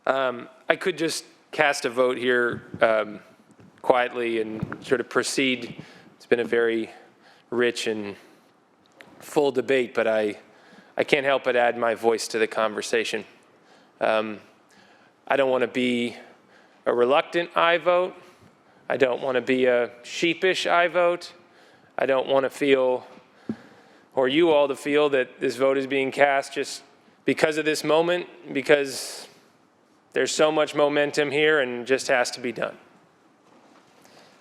I could just cast a vote here quietly and sort of proceed. It's been a very rich and full debate, but I can't help but add my voice to the conversation. I don't want to be a reluctant aye vote. I don't want to be a sheepish aye vote. I don't want to feel, or you all to feel, that this vote is being cast just because of this moment, because there's so much momentum here and just has to be done.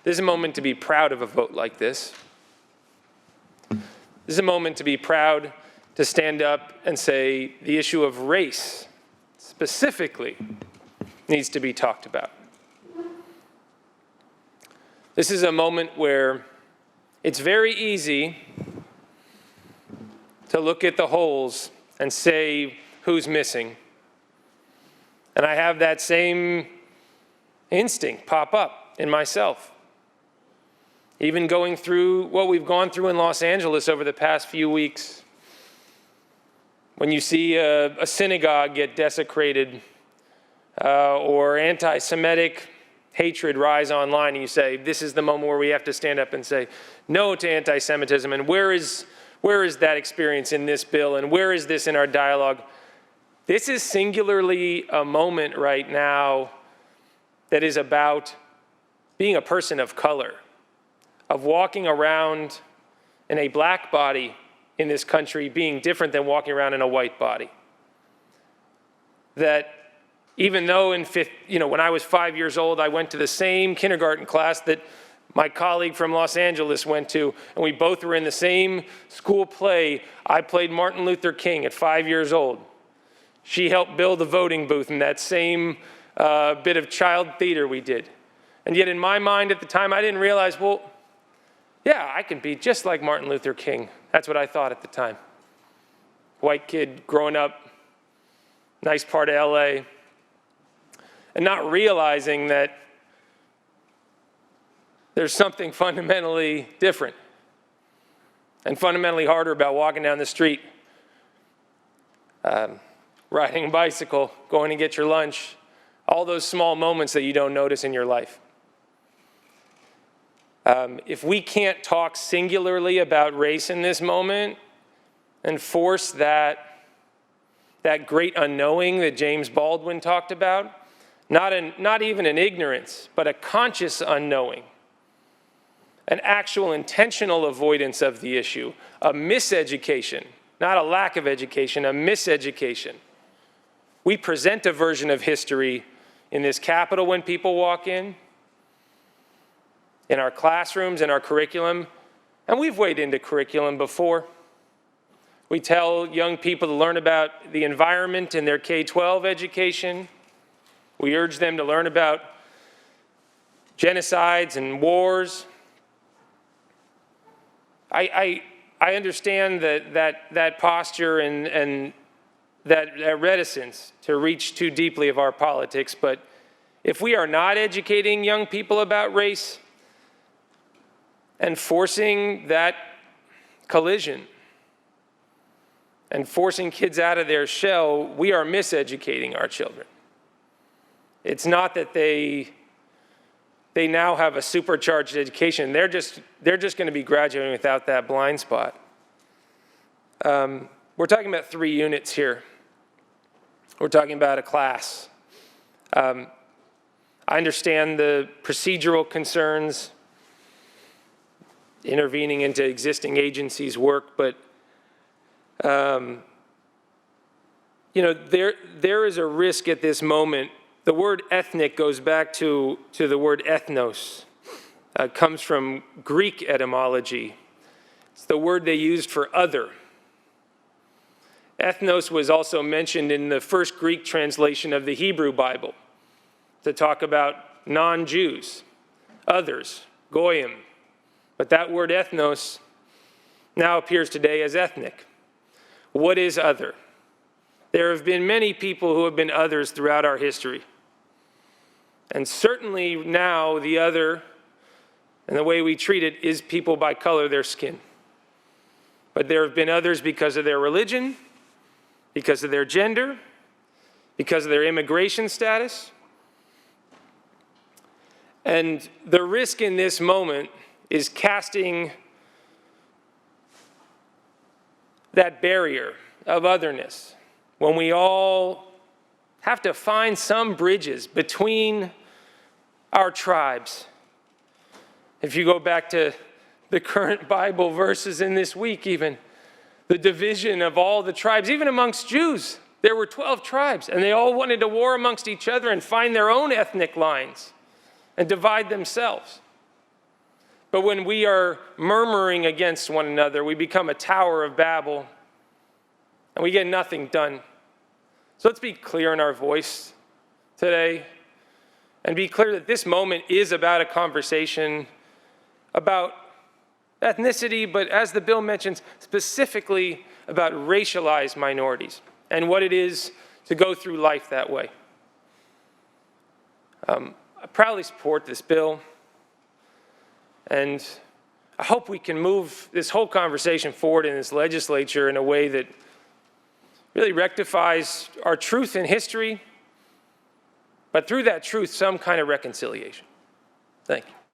This is a moment to be proud of a vote like this. This is a moment to be proud to stand up and say the issue of race specifically needs to be talked about. This is a moment where it's very easy to look at the holes and say who's missing. And I have that same instinct pop up in myself. Even going through what we've gone through in Los Angeles over the past few weeks, when you see a synagogue get desecrated or anti-Semitic hatred rise online, and you say, this is the moment where we have to stand up and say no to anti-Semitism, and where is that experience in this bill, and where is this in our dialogue? This is singularly a moment right now that is about being a person of color, of walking around in a black body in this country being different than walking around in a white body. That even though when I was 5 years old, I went to the same kindergarten class that my colleague from Los Angeles went to, and we both were in the same school play. I played Martin Luther King at 5 years old. She helped build the voting booth in that same bit of child theater we did. And yet in my mind at the time, I didn't realize, well, yeah, I can be just like Martin Luther King. That's what I thought at the time. White kid growing up, nice part of LA, and not realizing that there's something fundamentally different and fundamentally harder about walking down the street, riding a bicycle, going to get your lunch, all those small moments that you don't notice in your life. If we can't talk singularly about race in this moment and force that great unknowing that James Baldwin talked about, not even an ignorance, but a conscious unknowing, an actual intentional avoidance of the issue, a miseducation, not a lack of education, a miseducation. We present a version of history in this Capitol when people walk in our classrooms, in our curriculum, and we've weighed into curriculum before. We tell young people to learn about the environment in their K-12 education. We urge them to learn about genocides and wars. I understand that posture and that reticence to reach too deeply of our politics, but if we are not educating young people about race and forcing that collision and forcing kids out of their shell, we are miseducating our children. It's not that they now have a supercharged education. They're just going to be graduating without that blind spot. We're talking about 3 units here. We're talking about a class. I understand the procedural concerns, intervening into existing agencies' work, but there is a risk at this moment. The word ethnic goes back to the word ethnos. It comes from Greek etymology. It's the word they used for other. Ethnos was also mentioned in the first Greek translation of the Hebrew Bible to talk about non-Jews, others, goyim. But that word ethnos now appears today as ethnic. What is other? There have been many people who have been others throughout our history. And certainly now the other, and the way we treat it, is people by color of their skin. But there have been others because of their religion, because of their gender, because of their immigration status. And the risk in this moment is casting that barrier of otherness when we all have to find some bridges between our tribes. If you go back to the current Bible verses in this week even, the division of all the tribes, even amongst Jews, there were 12 tribes, and they all wanted to war amongst each other and find their own ethnic lines and divide themselves. But when we are murmuring against one another, we become a Tower of Babel, and we get nothing done. So let's be clear in our voice today, and be clear that this moment is about a conversation about ethnicity, but as the bill mentions, specifically about racialized minorities and what it is to go through life that way. I proudly support this bill, and I hope we can move this whole conversation forward in this legislature in a way that really rectifies our truth in history, but through that truth, some kind of reconciliation. Thank you.